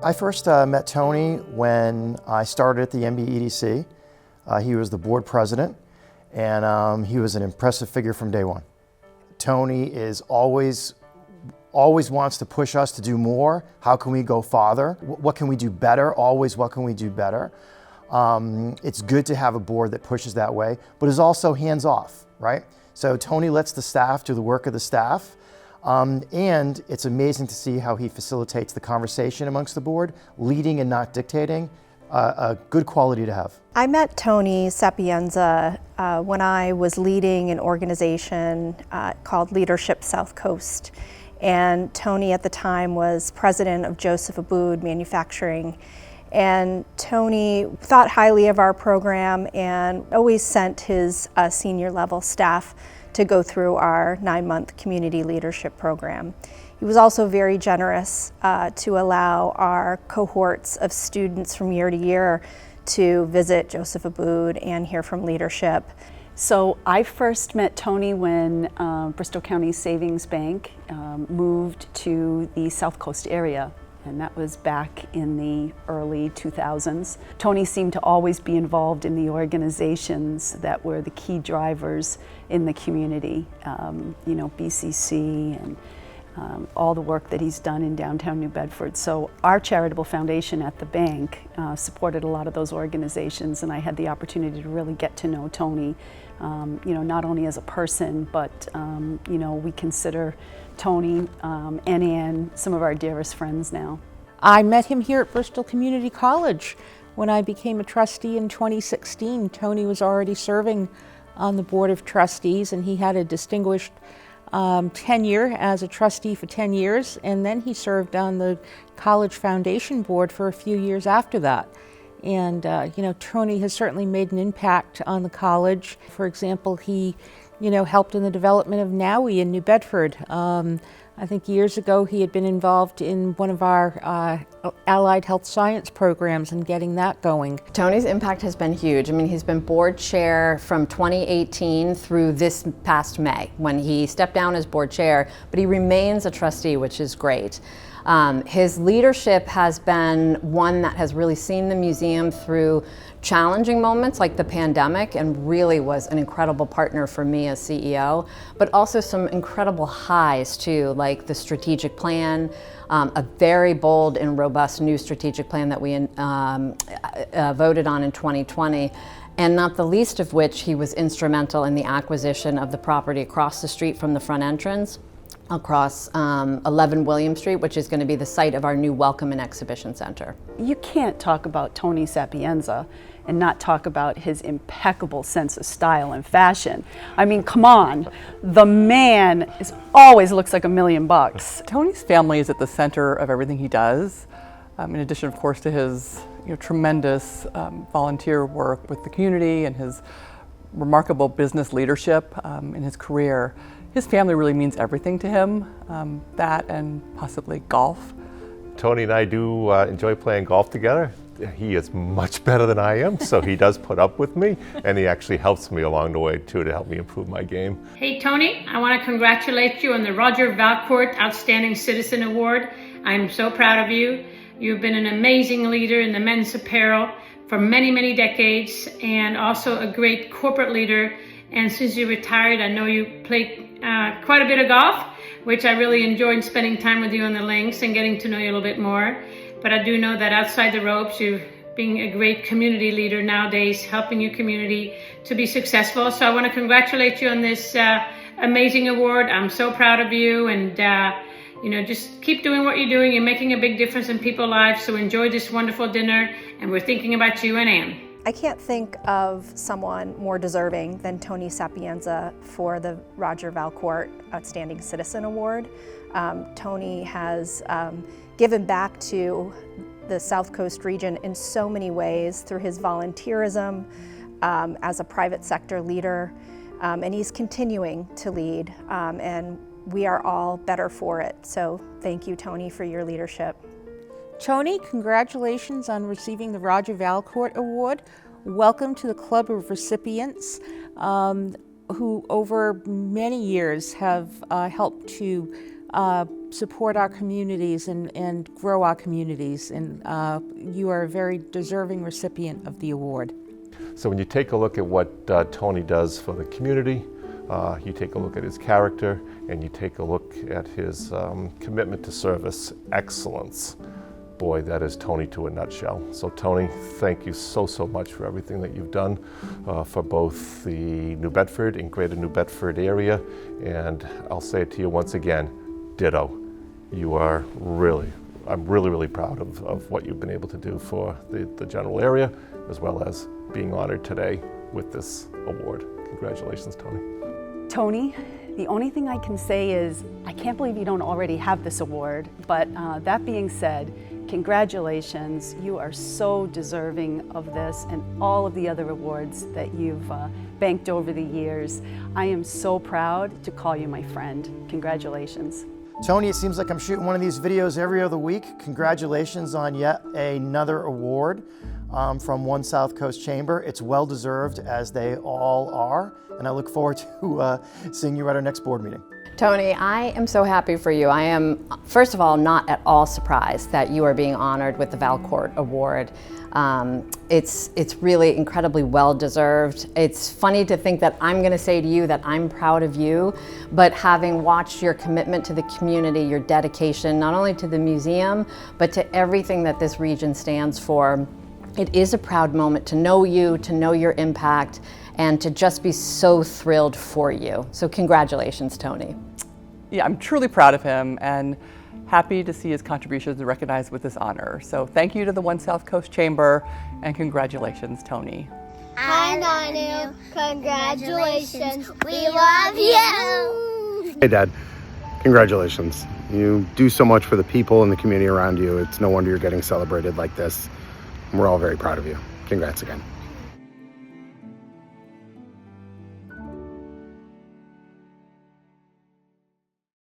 I first met Tony when I started at the MBEDC. He was the board president, and he was an impressive figure from day one. Tony is always wants to push us to do more. How can we go farther? What can we do better? Always, what can we do better? It's good to have a board that pushes that way, but is also hands off, right? So Tony lets the staff do the work of the staff. And it's amazing to see how he facilitates the conversation amongst the board, leading and not dictating, a good quality to have. I met Tony Sapienza when I was leading an organization called Leadership South Coast. And Tony at the time was president of Joseph Abboud Manufacturing. And Tony thought highly of our program and always sent his senior level staff to go through our 9-month community leadership program. He was also very generous to allow our cohorts of students from year to year to visit Joseph Abboud and hear from leadership. So I first met Tony when Bristol County Savings Bank moved to the South Coast area, and that was back in the early 2000s. Tony seemed to always be involved in the organizations that were the key drivers in the community, you know, BCC and all the work that he's done in downtown New Bedford. So our charitable foundation at the bank supported a lot of those organizations, and I had the opportunity to really get to know Tony, you know, not only as a person, but you know, we consider Tony and Ann some of our dearest friends now. I met him here at Bristol Community College when I became a trustee in 2016. Tony was already serving on the Board of Trustees, and he had a distinguished tenure as a trustee for 10 years, and then he served on the College Foundation Board for a few years after that. And you know, Tony has certainly made an impact on the college. For example, he helped in the development of NAUI in New Bedford. I think years ago he had been involved in one of our allied health science programs and getting that going. Tony's impact has been huge. I mean, he's been board chair from 2018 through this past May when he stepped down as board chair, but he remains a trustee, which is great. His leadership has been one that has really seen the museum through challenging moments like the pandemic, and really was an incredible partner for me as CEO, but also some incredible highs too, like the strategic plan, a very bold and robust new strategic plan that we voted on in 2020. And not the least of which, he was instrumental in the acquisition of the property across the street from the front entrance, across 11 William Street, which is going to be the site of our new Welcome and Exhibition Center. You can't talk about Tony Sapienza and not talk about his impeccable sense of style and fashion. I mean, come on, the man always looks like $1 million. Tony's family is at the center of everything he does, in addition, of course, to his tremendous volunteer work with the community and his remarkable business leadership in his career. His family really means everything to him, that and possibly golf. Tony and I do enjoy playing golf together. He is much better than I am, so he does put up with me, and he actually helps me along the way too to help me improve my game. Hey Tony, I want to congratulate you on the Roger Valcourt Outstanding Citizen Award. I'm so proud of you. You've been an amazing leader in the men's apparel for many, many decades, and also a great corporate leader. And since you retired, I know you played quite a bit of golf, which I really enjoyed spending time with you on the links and getting to know you a little bit more. But I do know that outside the ropes, you're being a great community leader nowadays, helping your community to be successful. So I want to congratulate you on this amazing award. I'm so proud of you, and just keep doing what you're doing. You're making a big difference in people's lives. So enjoy this wonderful dinner, and we're thinking about you and Ann. I can't think of someone more deserving than Tony Sapienza for the Roger Valcourt Outstanding Citizen Award. Tony has given back to the South Coast region in so many ways through his volunteerism as a private sector leader, and he's continuing to lead, and we are all better for it. So thank you, Tony, for your leadership. Tony, congratulations on receiving the Roger Valcourt Award. Welcome to the club of recipients who over many years have helped to support our communities and grow our communities. And you are a very deserving recipient of the award. So when you take a look at what Tony does for the community, you take a look at his character, and you take a look at his commitment to service excellence. Boy, that is Tony to a nutshell. So Tony, thank you so much for everything that you've done for both the New Bedford and Greater New Bedford area. And I'll say it to you once again, ditto. You are I'm really proud of what you've been able to do for the general area, as well as being honored today with this award. Congratulations, Tony. Tony, the only thing I can say is I can't believe you don't already have this award, but that being said, congratulations. You are so deserving of this and all of the other awards that you've banked over the years. I am so proud to call you my friend. Congratulations. Tony, it seems like I'm shooting one of these videos every other week. Congratulations on yet another award from One South Coast Chamber. It's well deserved, as they all are, and I look forward to seeing you at our next board meeting. Tony, I am so happy for you. I am, first of all, not at all surprised that you are being honored with the Valcourt Award. It's really incredibly well deserved. It's funny to think that I'm going to say to you that I'm proud of you, but having watched your commitment to the community, your dedication not only to the museum, but to everything that this region stands for, it is a proud moment to know you, to know your impact, and to just be so thrilled for you. So congratulations, Tony. Yeah, I'm truly proud of him and happy to see his contributions recognized with this honor. So thank you to the One South Coast Chamber, and congratulations, Tony. Hi, Nanu. Congratulations. We love you. Hey, Dad. Congratulations. You do so much for the people and the community around you. It's no wonder you're getting celebrated like this. We're all very proud of you. Congrats again.